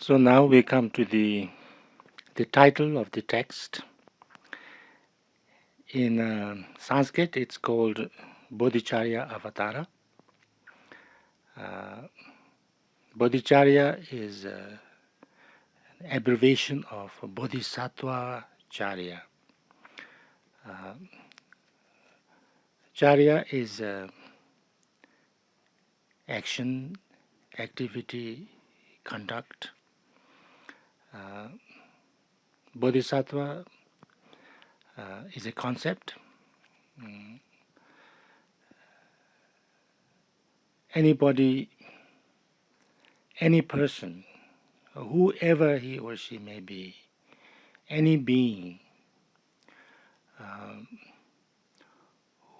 So now we come to the title of the text. In Sanskrit, it's called Bodhicharyavatara. Bodhicharya is an abbreviation of Bodhisattva Charya. Charya is action, activity, conduct. Bodhisattva is a concept. Anybody, any person, whoever he or she may be, any being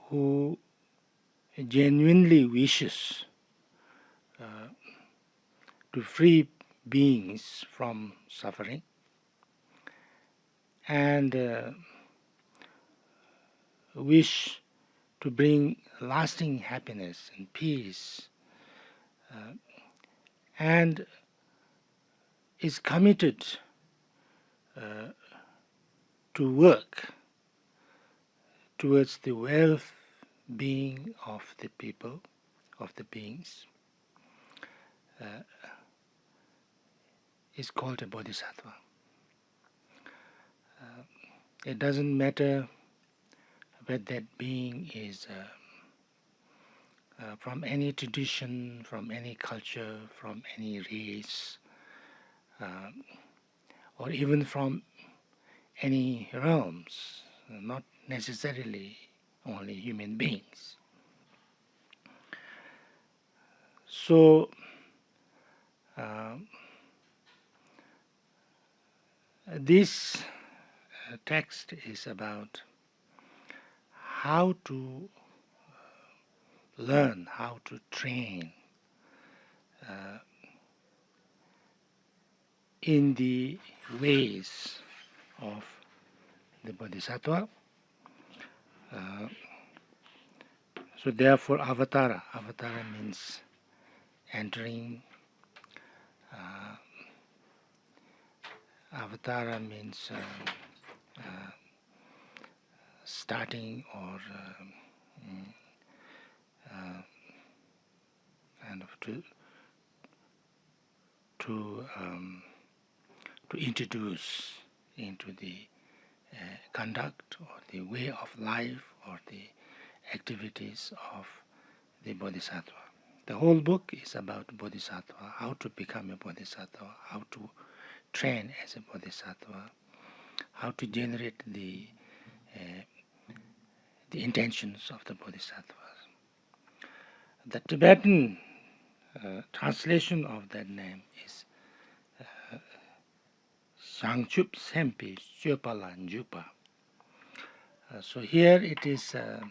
who genuinely wishes to free beings from suffering and wish to bring lasting happiness and peace, and is committed to work towards the well-being of the people, of the beings, is called a bodhisattva. It doesn't matter whether that being is from any tradition, from any culture, from any race, or even from any realms, not necessarily only human beings. So, this text is about how to learn, how to train in the ways of the Bodhisattva. So therefore avatara means entering, avatara means starting or kind of to introduce into the conduct or the way of life or the activities of the Bodhisattva. The whole book is about Bodhisattva, how to become a Bodhisattva, how to train as a Bodhisattva, how to generate the intentions of the Bodhisattvas. The Tibetan translation of that name is Sangchup Sempi Chöpala Njupa. So here it is a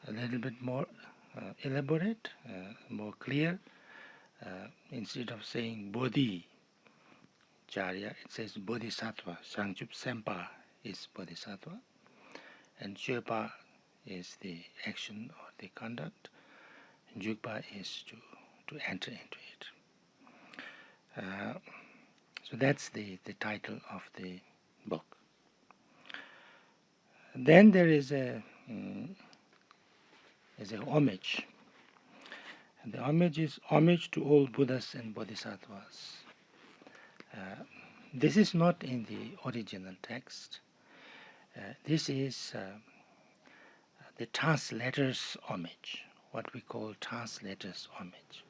little bit more elaborate, more clear. Instead of saying Bodhicharya, it says Bodhisattva. Sangchup Sempa is Bodhisattva, and Chöpa is the action or the conduct, and Jukpa is to enter into it. So that's the title of the book. Then there is a homage. And the homage is homage to all Buddhas and Bodhisattvas. This is not in the original text. This is the translator's homage, what we call translator's homage.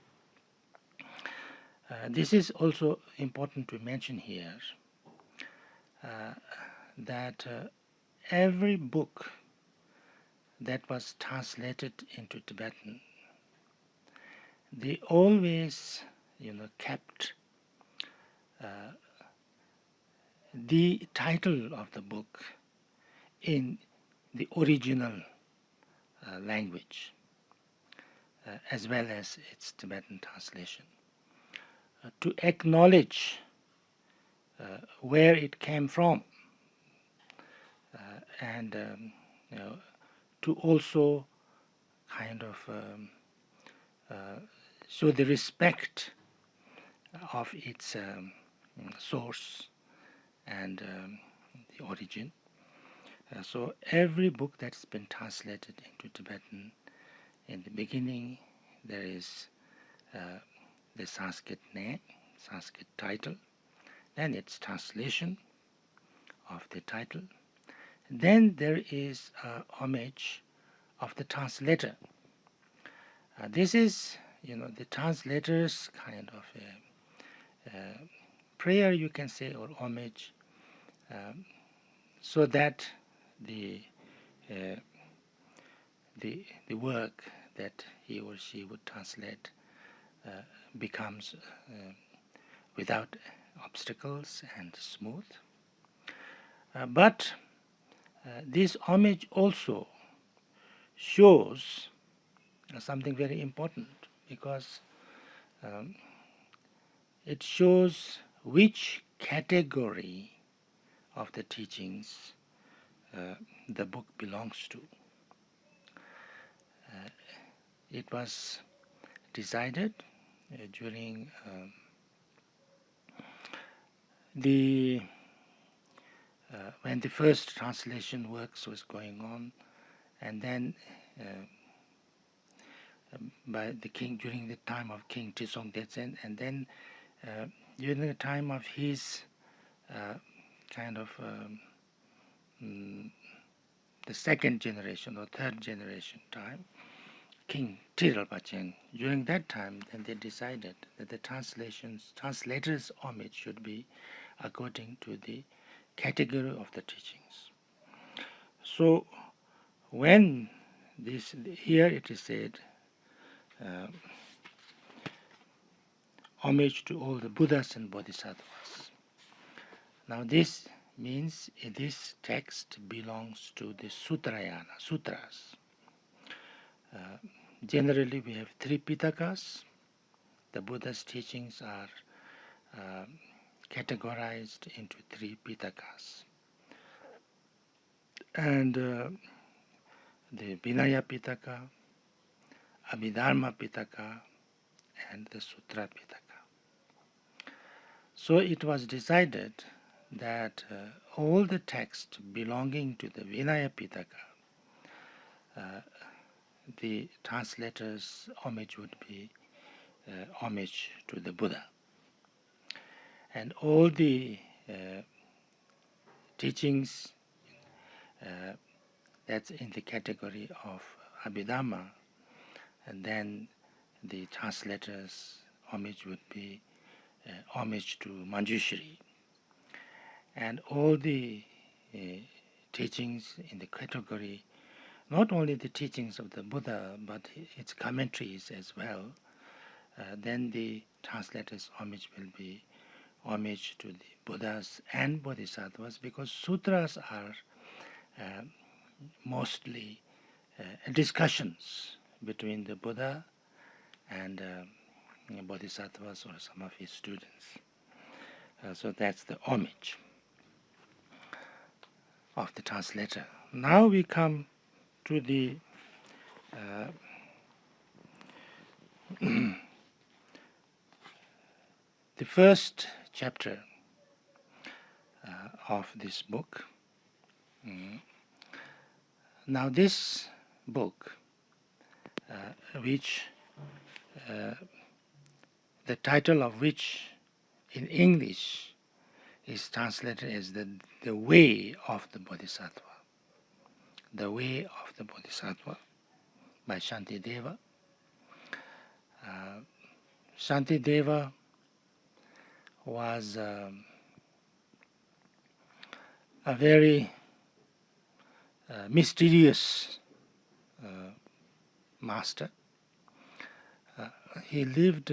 This is also important to mention here, that every book that was translated into Tibetan, they always, kept the title of the book in the original language, as well as its Tibetan translation, to acknowledge where it came from, and to also kind of show the respect of its source and the origin. So every book that's been translated into Tibetan, in the beginning there is the Sanskrit name, Sanskrit title, then its translation of the title, then there is a homage of the translator. This is, the translator's kind of a prayer, you can say, or homage, so that the work that he or she would translate becomes without obstacles and smooth. But this homage also shows something very important, because it shows which category of the teachings the book belongs to. It was decided during when the first translation works was going on, and then by the king, during the time of King Trisong Detsen, and then during the time of his the second generation or third generation time, King Tiralpacheng, during that time, then they decided that the translators' homage should be according to the category of the teachings. So when here it is said, homage to all the Buddhas and Bodhisattvas. Now this means this text belongs to the Sutrayana, sutras. Generally we have 3 Pitakas. The Buddha's teachings are categorized into 3 Pitakas. And the Vinaya Pitaka, Abhidharma Pitaka, and the Sutra Pitaka. So it was decided that all the texts belonging to the Vinaya Pitaka, the translator's homage would be homage to the Buddha. And all the teachings that's in the category of Abhidharma, and then the translator's homage would be homage to Manjushri. And all the teachings in the category, not only the teachings of the Buddha, but its commentaries as well, then the translator's homage will be homage to the Buddhas and Bodhisattvas, because sutras are mostly discussions between the Buddha and Bodhisattvas or some of his students. So that's the homage of the translator. Now we come to the the first chapter of this book. Now this book, which the title of which in English is translated as the Way of the Bodhisattva. The Way of the Bodhisattva by Shantideva. Shantideva was a very mysterious master. He lived,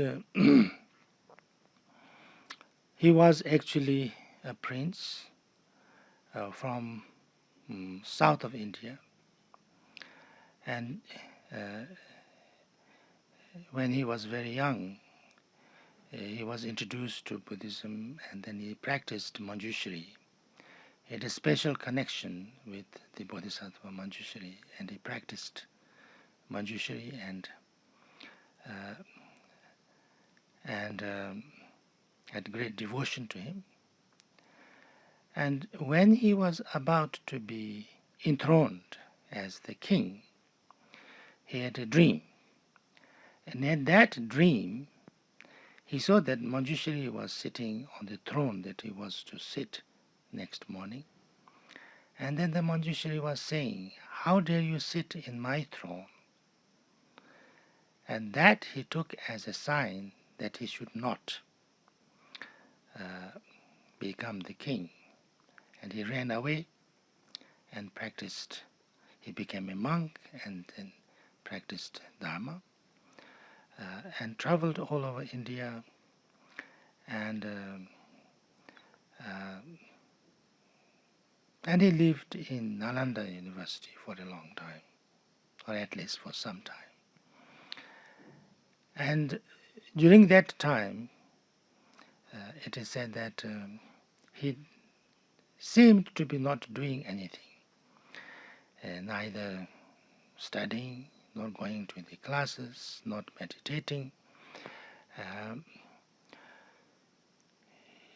he was actually a prince from south of India, and when he was very young, he was introduced to Buddhism, and then he practiced Manjushri. He had a special connection with the Bodhisattva Manjushri, and he practiced Manjushri, and had great devotion to him. And when he was about to be enthroned as the king, he had a dream. And in that dream, he saw that Manjushri was sitting on the throne that he was to sit next morning. And then the Manjushri was saying, "How dare you sit in my throne?" And that he took as a sign that he should not become the king. And he ran away and practiced. He became a monk and then practiced Dharma and traveled all over India and he lived in Nalanda University for a long time, or at least for some time. And during that time, it is said that he seemed to be not doing anything, neither studying, not going to the classes, not meditating.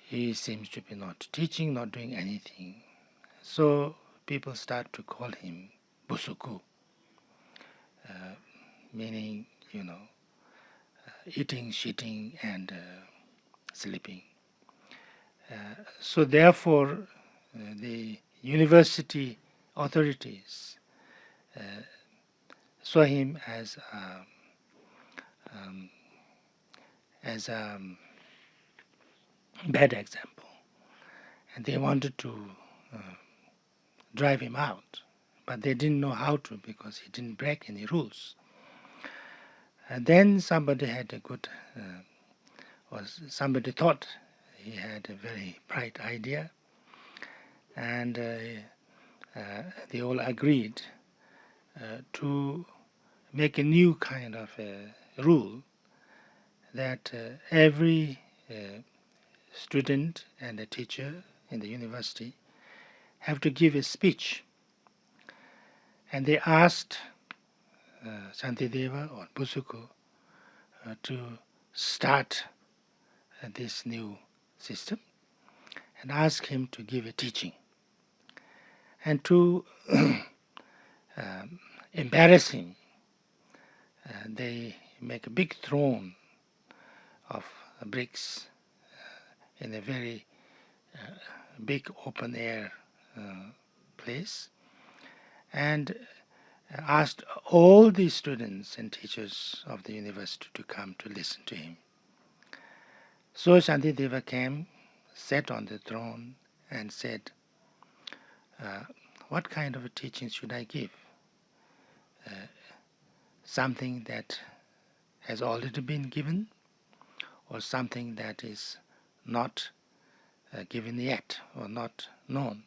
He seems to be not teaching, not doing anything. So people start to call him Busuku, meaning, eating, shitting, and sleeping. So therefore, the university authorities saw him as a bad example, and they wanted to drive him out, but they didn't know how to because he didn't break any rules. And then somebody had a good, or somebody thought he had a very bright idea, and they all agreed to make a new kind of rule that every student and a teacher in the university have to give a speech. And they asked Shantideva or Busuku to start this new system and ask him to give a teaching. And to embarrass him, they make a big throne of bricks in a very big open air place, and asked all the students and teachers of the university to come to listen to him. So Shantideva came, sat on the throne, and said, what kind of a teaching should I give? Something that has already been given, or something that is not given yet, or not known?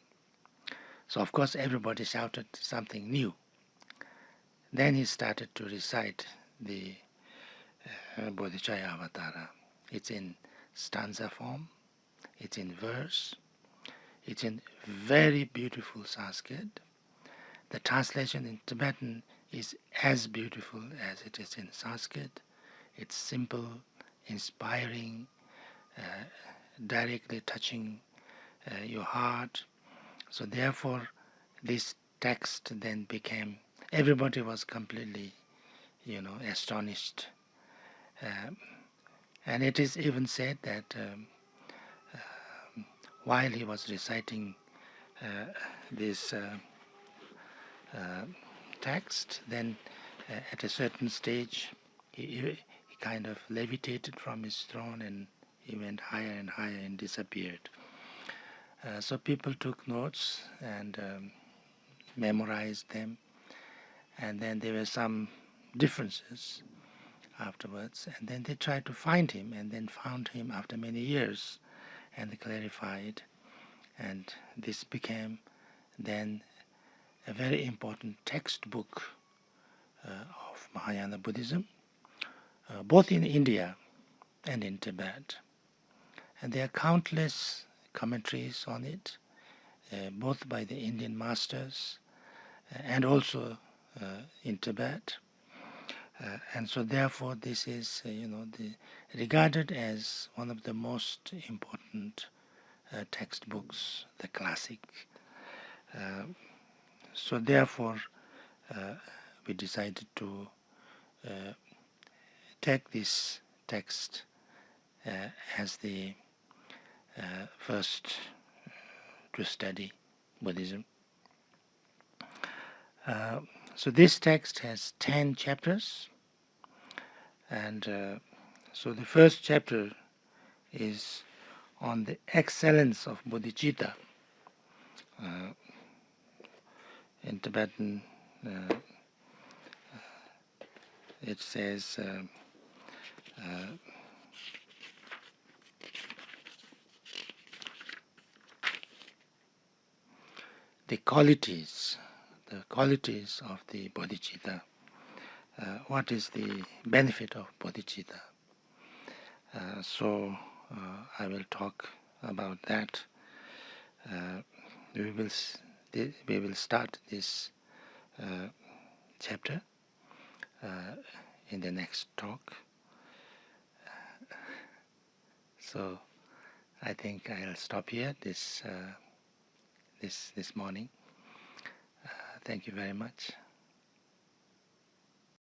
So of course everybody shouted something new. Then he started to recite the Bodhicharyavatara. It's in stanza form, it's in verse, it's in very beautiful Sanskrit. The translation in Tibetan is as beautiful as it is in Sanskrit. It's simple, inspiring, directly touching your heart. So therefore, this text then became, everybody was completely, astonished. And it is even said that while he was reciting this text, then at a certain stage he kind of levitated from his throne and he went higher and higher and disappeared. So people took notes and memorized them, and then there were some differences afterwards, and then they tried to find him, and then found him after many years, and they clarified, and this became then a very important textbook of Mahayana Buddhism, both in India and in Tibet. And there are countless commentaries on it, both by the Indian masters and also in Tibet. And so therefore this is regarded as one of the most important textbooks, the classic. So therefore we decided to take this text as the first to study Buddhism. So this text has 10 chapters, and so the first chapter is on the excellence of bodhicitta. In Tibetan, it says the qualities of the bodhicitta. What is the benefit of bodhicitta? So I will talk about that. We will start this chapter in the next talk. So I think I'll stop here this morning. Thank you very much.